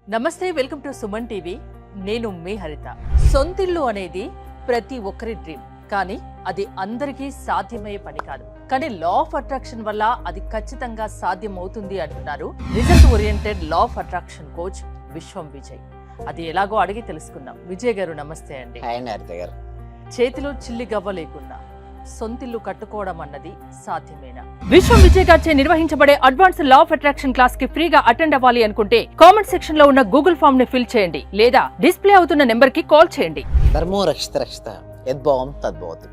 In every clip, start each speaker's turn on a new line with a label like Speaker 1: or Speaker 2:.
Speaker 1: నమస్తే, welcome to Suman TV. నేను మీ హరిత. సొంతిల్లు అనేది ప్రతి ఒక్కరి డ్రీమ్, కానీ అది అందరికీ సాధ్యమయ్యే పని కాదు. కానీ లా ఆఫ్ అట్రాక్షన్ వల్ల అది ఖచ్చితంగా సాధ్యం అవుతుంది అంటున్నారు result oriented law of attraction coach విశ్వం విజయ్. అది ఎలాగో అడిగి తెలుసుకుందాం. విజయ్ గారు నమస్తే అండి. చేతిలో చిల్లి గవ్వ లేకుండా సొంతిల్లు కట్టుకోవడం అన్నది సాధ్యమేనా? విశ్వం విజయ్ గారిచే నిర్వహించబడే advance law of attraction class కి ఫ్రీగా అటెండ్ అవ్వాలి అనుకుంటే కామెంట్ సెక్షన్ లో ఉన్న గూగుల్ ఫామ్ ని ఫిల్ చేయండి, లేదా డిస్ప్లే అవుతున్న నెంబర్ కి కాల్ చేయండి.
Speaker 2: ధర్మో రక్షిత రక్షిత యద్భావం తద్భవతి.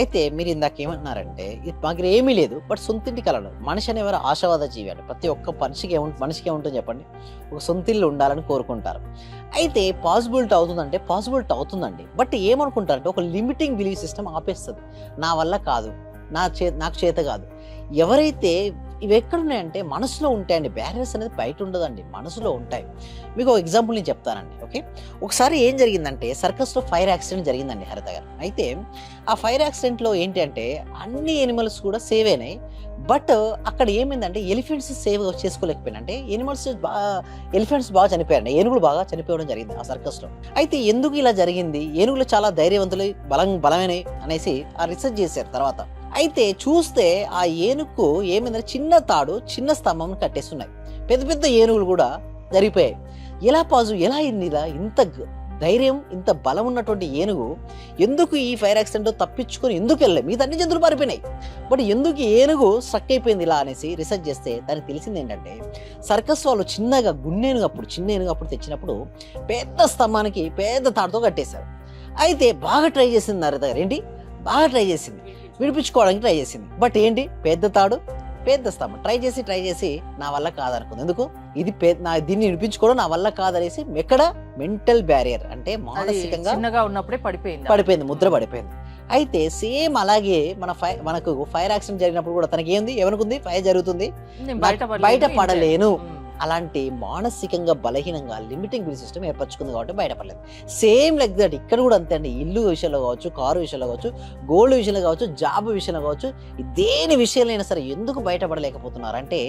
Speaker 2: అయితే మీరు ఇందాక ఏమంటున్నారంటే మాకు ఏమీ లేదు, బట్ సొంతింటి కలడు. మనిషి అనేవారు ఆశావాద జీవి అండి. ప్రతి ఒక్క మనిషికి ఏముంటుంది చెప్పండి, ఒక సొంతిల్లు ఉండాలని కోరుకుంటారు. అయితే పాసిబిలిటీ అవుతుందంటే పాసిబిలిటీ అవుతుందండి, బట్ ఏమనుకుంటారంటే ఒక లిమిటింగ్ బిలీఫ్ సిస్టమ్ ఆపేస్తుంది. నా వల్ల కాదు, నాకు చేత కాదు. ఎవరైతే ఇవి ఎక్కడున్నాయంటే మనసులో ఉంటాయండి. బ్యారియర్స్ అనేది బయట ఉండదండి, మనసులో ఉంటాయి. మీకు ఒక ఎగ్జాంపుల్ నేను చెప్తానండి. ఓకే, ఒకసారి ఏం జరిగిందంటే సర్కస్లో ఫైర్ యాక్సిడెంట్ జరిగిందండి హరిత గారు. అయితే ఆ ఫైర్ యాక్సిడెంట్లో ఏంటి అంటే అన్ని ఎనిమల్స్ కూడా సేవ్ అయినాయి, బట్ అక్కడ ఏమైందంటే ఎలిఫెంట్స్ సేవ్ చేసుకోలేకపోయినా. అంటే ఎలిఫెంట్స్ బాగా చనిపోయారండి, ఏనుగులు బాగా చనిపోవడం జరిగింది ఆ సర్కస్లో. అయితే ఎందుకు ఇలా జరిగింది, ఏనుగులు చాలా ధైర్యవంతులు బలమైనవి అనేసి ఆ రీసెర్చ్ చేశారు తర్వాత. అయితే చూస్తే ఆ ఏనుగుకు ఏమైందంటే చిన్న తాడు చిన్న స్తంభం కట్టేస్తున్నాయి, పెద్ద పెద్ద ఏనుగులు కూడా జరిగిపోయాయి. ఎలా అయింది ఇలా? ఇంత ధైర్యం ఇంత బలం ఉన్నటువంటి ఏనుగు ఎందుకు ఈ ఫైర్ యాక్సిడెంట్ తప్పించుకొని ఎందుకు వెళ్ళలేదు? మిగతా అన్ని జంతువులు పారిపోయినాయి, బట్ ఎందుకు ఏనుగు స్ట్రక్ అయిపోయింది ఇలా అనేసి రీసెర్చ్ చేస్తే దానికి తెలిసింది ఏంటంటే సర్కస్ వాళ్ళు చిన్న ఏనుగు అప్పుడు తెచ్చినప్పుడు పెద్ద స్తంభానికి పెద్ద తాడుతో కట్టేశారు. అయితే బాగా ట్రై చేసింది నా దగ్గర, ఏంటి బాగా ట్రై చేసింది, విడిపించుకోవడానికి ట్రై చేసింది, బట్ ఏంటి పెద్ద తాడు పెద్ద స్తంభం. ట్రై చేసి నా వల్ల కాదనుకుంది. ఎందుకు దీన్ని విడిపించుకోవడం నా వల్ల కాదనేసి ఎక్కడ మెంటల్ బ్యారియర్ అంటే మానసికంగా
Speaker 1: చిన్నగా ఉన్నప్పుడే పడిపోయింది,
Speaker 2: ముద్ర పడిపోయింది. అయితే సేమ్ అలాగే మనకు ఫైర్ యాక్సిడెంట్ జరిగినప్పుడు కూడా తనకి ఏంది, ఏమనుకుంది, ఫైర్ జరుగుతుంది బయట పడలేను, అలాంటి మానసికంగా బలహీనంగా లిమిటింగ్ బిలీఫ్ సిస్టమ్ ఏర్పరచుకుంది కాబట్టి బయటపడలేదు. సేమ్ లైక్ దట్ ఇక్కడ కూడా అంతే అండి. ఇల్లు విషయంలో కావచ్చు, కారు విషయంలో కావచ్చు, గోల్డ్ విషయంలో కావచ్చు, జాబ్ విషయంలో కావచ్చు, దేని విషయంలో అయినా సరే ఎందుకు బయటపడలేకపోతున్నారు అంటే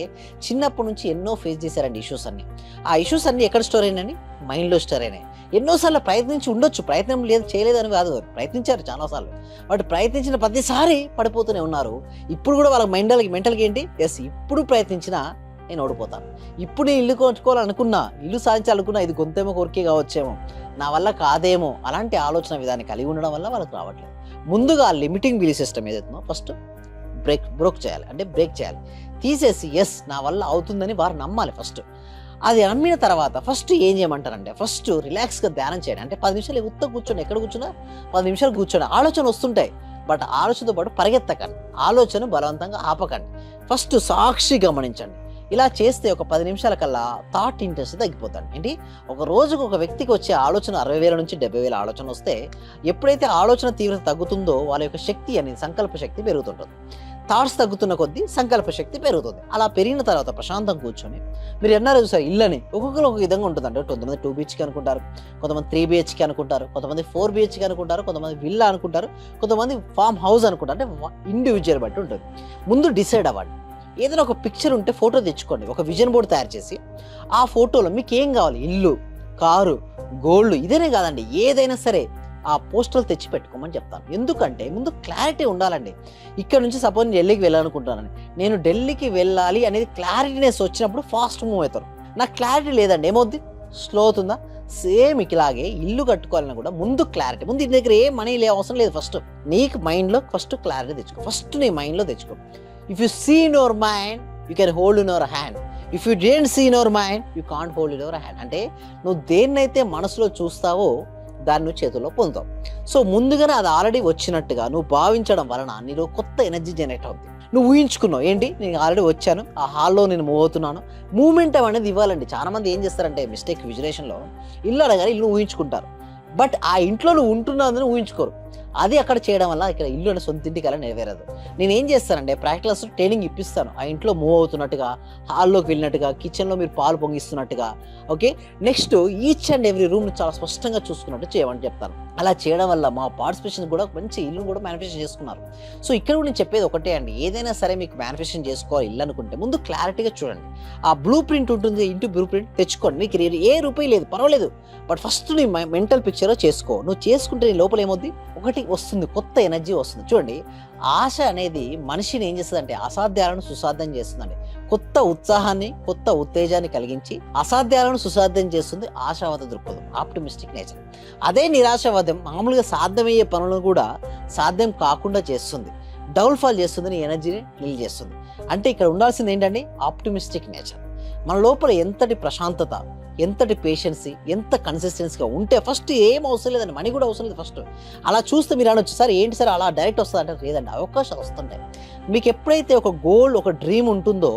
Speaker 2: చిన్నప్పటి నుంచి ఎన్నో ఫేస్ చేశారండి ఇష్యూస్ అన్ని. ఆ ఇష్యూస్ అన్ని ఎక్కడ స్టోర్ అయినాయి, మైండ్లో స్టోర్ అయినాయి. ఎన్నోసార్లు ప్రయత్నించి ఉండొచ్చు, ప్రయత్నం చేయలేదని కాదు, ప్రయత్నించారు చాలాసార్లు, బట్ ప్రయత్నించిన ప్రతిసారి పడిపోతూనే ఉన్నారు. ఇప్పుడు కూడా వాళ్ళ మెంటల్కి ఏంటి, ఎస్ ఇప్పుడు ప్రయత్నించినా నేను ఓడిపోతాను, ఇప్పుడు నేను ఇల్లు కొనుక్కోవాలనుకున్నా, ఇల్లు సాధించాలనుకున్నా, ఇది కొంతేమో కోరికే కావచ్చేమో, నా వల్ల కాదేమో, అలాంటి ఆలోచన విధాన్ని కలిగి ఉండడం వల్ల వాళ్ళకి రావట్లేదు. ముందుగా లిమిటింగ్ బిలీఫ్ సిస్టమ్ ఏదైతుందో ఫస్ట్ బ్రేక్ చేయాలి, తీసేసి ఎస్ నా వల్ల అవుతుందని వారు నమ్మాలి. ఫస్ట్ అది నమ్మిన తర్వాత ఫస్ట్ ఏం చేయమంటారంటే ఫస్ట్ రిలాక్స్గా ధ్యానం చేయండి. అంటే 10 నిమిషాలు కూర్చోండి, ఎక్కడ కూర్చున్నా 10 నిమిషాలు కూర్చోండి. ఆలోచన వస్తుంటాయి, బట్ ఆలోచనతో పాటు పరిగెత్తకండి, ఆలోచన బలవంతంగా ఆపకండి. ఫస్ట్ సాక్షి గమనించండి. ఇలా చేస్తే ఒక 10 నిమిషాల కల్లా థాట్ ఇంట్రెస్ట్ తగ్గిపోతాడు. ఏంటి, ఒక రోజుకు ఒక వ్యక్తికి వచ్చే ఆలోచన 60,000 నుంచి 70,000 ఆలోచన వస్తే ఎప్పుడైతే ఆలోచన తీవ్రత తగ్గుతుందో వాళ్ళ యొక్క శక్తి అనేది సంకల్ప శక్తి పెరుగుతుంటుంది. థాట్స్ తగ్గుతున్న కొద్దీ సంకల్ప శక్తి పెరుగుతుంది. అలా పెరిగిన తర్వాత ప్రశాంతం కూర్చొని మీరు ఎన్నో చూసారు ఇల్లని ఒక్కొక్కరు ఒక విధంగా ఉంటుందంటే కొంతమంది 2 BHK అనుకుంటారు, కొంతమంది 3 BHK అనుకుంటారు, కొంతమంది 4 BHK అనుకుంటారు, కొంతమంది విల్లా అనుకుంటారు, కొంతమంది ఫామ్ హౌస్ అనుకుంటారు. అంటే ఇండివిజువల్ బట్టి ఉంటుంది. ముందు డిసైడ్ అవ్వండి. ఏదైనా ఒక పిక్చర్ ఉంటే ఫోటో తెచ్చుకోండి, ఒక విజన్ బోర్డు తయారు చేసి ఆ ఫోటోలో మీకు ఏం కావాలి, ఇల్లు, కారు, గోల్డ్, ఇదేనే కాదండి ఏదైనా సరే ఆ పోస్టర్లు తెచ్చి పెట్టుకోమని చెప్తాను. ఎందుకంటే ముందు క్లారిటీ ఉండాలండి. ఇక్కడ నుంచి సపోజ్ నేను ఢిల్లీకి వెళ్ళాలనుకుంటానని, నేను ఢిల్లీకి వెళ్ళాలి అనేది క్లారిటీనెస్ వచ్చినప్పుడు ఫాస్ట్ మూవ్ అవుతారు. నాకు క్లారిటీ లేదండి, ఏమవుద్ది, స్లో అవుతుందా? సేమ్ ఇలాగే ఇల్లు కట్టుకోవాలని కూడా ముందు క్లారిటీ, ముందు ఇంటి దగ్గర ఏ మనీ అవసరం లేదు. ఫస్ట్ నీకు మైండ్లో ఫస్ట్ క్లారిటీ తెచ్చుకో, ఫస్ట్ నీ మైండ్లో తెచ్చుకో. If you see in your mind, you can hold in your hand. If you didn't see in your mind, you can't hold in your hand. అంటే నువ్వు దేన్నైతే మనసులో చూస్తావో దాన్ని నువ్వు చేతుల్లో పొందుతావు. సో ముందుగానే అది ఆల్రెడీ వచ్చినట్టుగా నువ్వు భావించడం వలన నీలో కొత్త ఎనర్జీ జనరేట్ అవుతుంది. నువ్వు ఊహించుకున్నావు, ఏంటి నేను ఆల్రెడీ వచ్చాను, ఆ హాల్లో నేను మూవ్ అవుతున్నాను, మూమెంట్ అనేది ఇవ్వాలండి. చాలా మంది ఏం చేస్తారంటే మిస్టేక్ విజులేషన్లో ఇల్లు అడగాలి, ఇల్లు ఊహించుకుంటారు, బట్ ఆ ఇంట్లో నువ్వు ఉంటున్నాదని ఊహించుకోరు. అది అక్కడ చేయడం వల్ల ఇక్కడ ఇల్లు అనే సొంత ఇంటికి అలా నెరవేరదు. నేను ఏం చేస్తానంటే ప్రాక్టికల్స్ ట్రైనింగ్ ఇప్పిస్తాను. ఆ ఇంట్లో మూవ్ అవుతున్నట్టుగా, హాల్లోకి వెళ్ళినట్టుగా, కిచెన్లో మీరు పాలు పొంగిస్తున్నట్టుగా. Okay, next each and every room చాలా స్పష్టంగా చూసుకున్నట్టు చేయమని చెప్తాను. అలా చేయడం వల్ల మా పార్టిసిపేషన్ కూడా మంచి ఇల్లు కూడా మేనిఫెస్టేషన్ చేసుకున్నారు. సో ఇక్కడ కూడా నేను చెప్పేది ఒకటే అండి, ఏదైనా సరే మీకు మేనిఫెస్టేషన్ చేసుకోవాలి ఇల్లు అనుకుంటే ముందు క్లారిటీగా చూడండి. ఆ బ్లూ ప్రింట్ ఉంటుంది, ఇంటి బ్లూ ప్రింట్ తెచ్చుకోండి. మీకు ఏ రూపాయి లేదు పర్వాలేదు, బట్ ఫస్ట్ నీ మెంటల్ పిక్చర్ చేసుకో. నువ్వు చేసుకుంటే నీ లోపల ఏమవుద్ది, ఒకటి వస్తుంది, కొత్త ఎనర్జీ వస్తుంది. చూడండి, ఆశ అనేది మనిషిని ఏం చేస్తుందంటే అసాధ్యాలను సుసాధ్యం చేస్తుందండి. కొత్త ఉత్సాహాన్ని, కొత్త ఉత్తేజాన్ని కలిగించి అసాధ్యాలను సుసాధ్యం చేస్తుంది ఆశావాద దృక్పథం, ఆప్టిమిస్టిక్ నేచర్. అదే నిరాశావాదం మామూలుగా సాధ్యమయ్యే పనులను కూడా సాధ్యం కాకుండా చేస్తుంది, డౌన్ఫాల్ చేస్తుంది, నీ ఎనర్జీని నిల్ చేస్తుంది. అంటే ఇక్కడ ఉండాల్సింది ఏంటండి, ఆప్టిమిస్టిక్ నేచర్. మన లోపల ఎంతటి ప్రశాంతత, ఎంతటి పేషెన్సీ, ఎంత కన్సిస్టెన్సీగా ఉంటే ఫస్ట్ ఏం అవసరం లేదండి, మనీ కూడా అవసరం లేదు. ఫస్ట్ అలా చూస్తే మీరు అనొచ్చు, సార్ ఏంటి సార్ అలా డైరెక్ట్ వస్తుంది అంటే, లేదండి, అవకాశాలు వస్తుంటాయి. మీకు ఎప్పుడైతే ఒక గోల్, ఒక డ్రీమ్ ఉంటుందో,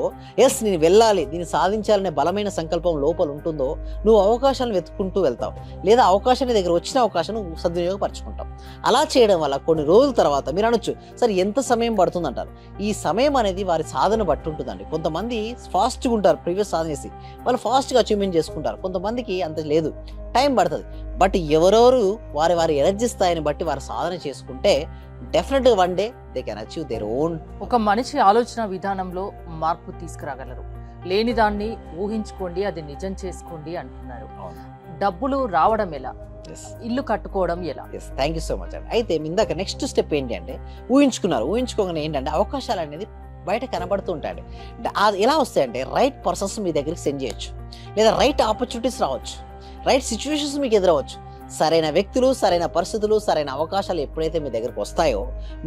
Speaker 2: ఎస్ నేను వెళ్ళాలి, దీన్ని సాధించాలనే బలమైన సంకల్పం లోపల ఉంటుందో, నువ్వు అవకాశాలను వెతుక్కుంటూ వెళ్తావు, లేదా అవకాశాన్ని దగ్గర వచ్చిన అవకాశం నువ్వు సద్వినియోగపరచుకుంటావు. అలా చేయడం వల్ల కొన్ని రోజుల తర్వాత మీరు అనొచ్చు, సార్ ఎంత సమయం పడుతుంది అంటారు. ఈ సమయం అనేది వారి సాధన బట్టి ఉంటుందండి. కొంతమంది ఫాస్ట్గా ఉంటారు, ప్రీవియస్ సాధన చేసి వాళ్ళు ఫాస్ట్గా అచీవ్మెంట్ చేసుకుంటారు. కొంతమందికి అంత లేదు, టైం పడుతుంది. బట్ ఎవరెవరు వారి వారి ఎనర్జీ స్థాయిని బట్టి వారు సాధన చేసుకుంటే డెఫినెట్గా one day they can achieve their own.
Speaker 1: ఒక మనిషి ఆలోచన విధానంలో మార్పు తీసుకురాగలరు. లేని దాన్ని ఊహించుకోండి, అది నిజం చేసుకోండి అంటున్నారు. డబ్బులు రావడం ఎలా, ఇల్లు కట్టుకోవడం ఎలా?
Speaker 2: థ్యాంక్ యూ సో మచ్ అండి. అయితే ఇందాక నెక్స్ట్ స్టెప్ ఏంటి అంటే ఊహించుకున్నారు. ఊహించుకోగానే ఏంటంటే అవకాశాలు అనేది బయట కనబడుతూ ఉంటాయండి. అది ఎలా వస్తాయంటే రైట్ పర్సన్స్ మీ దగ్గరికి సెండ్ చేయొచ్చు, లేదా రైట్ ఆపర్చునిటీస్ రావచ్చు, రైట్ సిచ్యువేషన్స్ మీకు ఎదురవచ్చు. సరైన వ్యక్తులు, సరైన పరిస్థితులు, సరైన అవకాశాలు ఎప్పుడైతే మీ దగ్గరకు వస్తాయో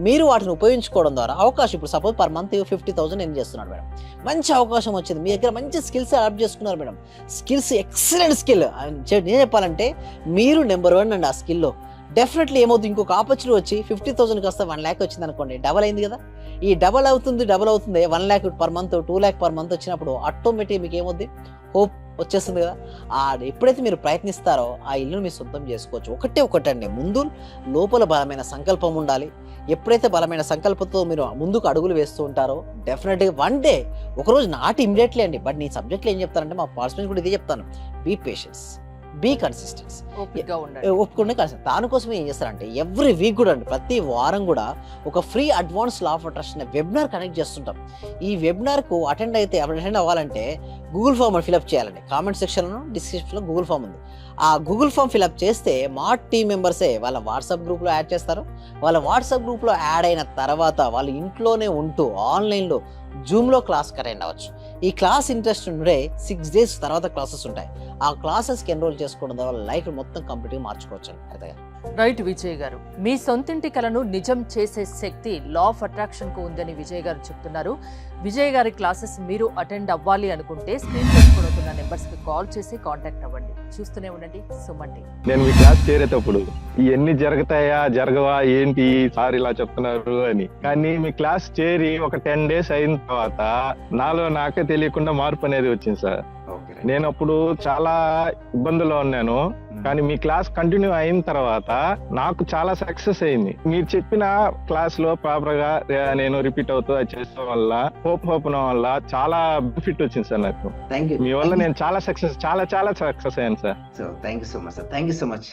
Speaker 2: మీరు వాటిని ఉపయోగించుకోవడం ద్వారా అవకాశం, ఇప్పుడు సపోజ్ పర్ మంత్ 50,000 ఏం చేస్తున్నాడు మేడం, మంచి అవకాశం వచ్చింది, మీ దగ్గర మంచి స్కిల్స్ అడాప్ట్ చేసుకున్నారు మేడం, స్కిల్స్ ఎక్సలెంట్ స్కిల్. నేను చెప్పాలంటే మీరు నెంబర్ 1 అండి ఆ స్కిల్లో. డెఫినెట్లీ ఏమవుతుంది, ఇంకొక ఆపర్చునిటీ వచ్చి 50,000 కాస్త 1 lakh వచ్చింది అనుకోండి, డబల్ అయింది కదా. ఈ డబల్ అవుతుంది 1 lakh per month, 2 lakh per month వచ్చినప్పుడు ఆటోమేటిక్ మీకు ఏమవుద్ది, హోప్ వచ్చేస్తుంది కదా. ఎప్పుడైతే మీరు ప్రయత్నిస్తారో ఆ ఇల్లును మీరు సొంతం చేసుకోవచ్చు. ఒకటండి, ముందు లోపల బలమైన సంకల్పం ఉండాలి. ఎప్పుడైతే బలమైన సంకల్పంతో మీరు ముందుకు అడుగులు వేస్తూ ఉంటారో డెఫినెట్గా వన్ డే, ఒకరోజు నాట్ ఇమ్మీడియట్లీ అండి, బట్ నీ సబ్జెక్ట్లో ఏం చెప్తానంటే మా పార్టిసిపెంట్స్ కూడా ఇదే చెప్తాను, బీ పేషెన్స్, బీ కన్సిస్టెన్స్, ఒప్పుకునే కన్సిస్టెన్స్. దానికోసం ఏం చేస్తారంటే ఎవ్రీ వీక్ కూడా అండి, ప్రతి వారం కూడా ఒక free advance law of attraction webinar connect చేస్తుంటాం. ఈ వెబినార్కు అటెండ్ అవ్వాలంటే గూగుల్ ఫామ్ ఫిల్అప్ చేయాలండి. కామెంట్ సెక్షన్లో, డిస్క్రిప్షన్లో గూగుల్ ఫామ్ ఉంది. ఆ గూగుల్ ఫామ్ ఫిల్అప్ చేస్తే మా టీమ్ మెంబర్సే వాళ్ళ వాట్సాప్ గ్రూప్లో యాడ్ చేస్తారు. వాళ్ళ వాట్సాప్ గ్రూప్లో యాడ్ అయిన తర్వాత వాళ్ళు ఇంట్లోనే ఉంటూ ఆన్లైన్లో జూమ్లో క్లాస్కి అటెండ్ అవ్వచ్చు. ఈ క్లాస్ ఇంట్రెస్ట్ ఉండే 6 days తర్వాత క్లాసెస్ ఉంటాయి. ఆ క్లాసెస్కి ఎన్రోల్ చేసుకోవడం ద్వారా లైఫ్ మొత్తం కంప్లీట్గా మార్చుకోవచ్చు అండి.
Speaker 1: రైట్ విజయ్ గారు, మీ సొంతింటి కలను నిజం చేసే శక్తి లా ఆఫ్ అట్రాక్షన్ కు ఉందని విజయ్ గారు చెప్తున్నారు. విజయ్ గారి క్లాసెస్ మీరు అటెండ్ అవ్వాలి అనుకుంటే స్క్రీన్ చేసుకున్న నెంబర్స్ కి కాల్ చేసి కాంటాక్ట్ అవ్వండి. చూస్తూనే ఉండండి సుమన్ టీవీ.
Speaker 3: నేను మీ క్లాస్ చేరేటప్పుడు ఇవన్నీ జరుగుతాయా జరగవా ఏంటి సార్ ఇలా చెప్తున్నారు అని, కానీ మీ క్లాస్ చేరి ఒక 10 days అయిన తర్వాత నాలో నాకే తెలియకుండా మార్పు అనేది వచ్చింది సార్. నేను అప్పుడు చాలా ఇబ్బందుల్లో ఉన్నాను, కానీ మీ క్లాస్ కంటిన్యూ అయిన తర్వాత నాకు చాలా సక్సెస్ అయింది. మీరు చెప్పిన క్లాస్ లో ప్రాపర్ గా నేను రిపీట్ అవుతూ చేసే వల్ల హోప్ వల్ల చాలా బెనిఫిట్ వచ్చింది సార్ నాకు. మీ వల్ల నేను చాలా సక్సెస్ అయ్యాను sir.
Speaker 2: Thank you so much.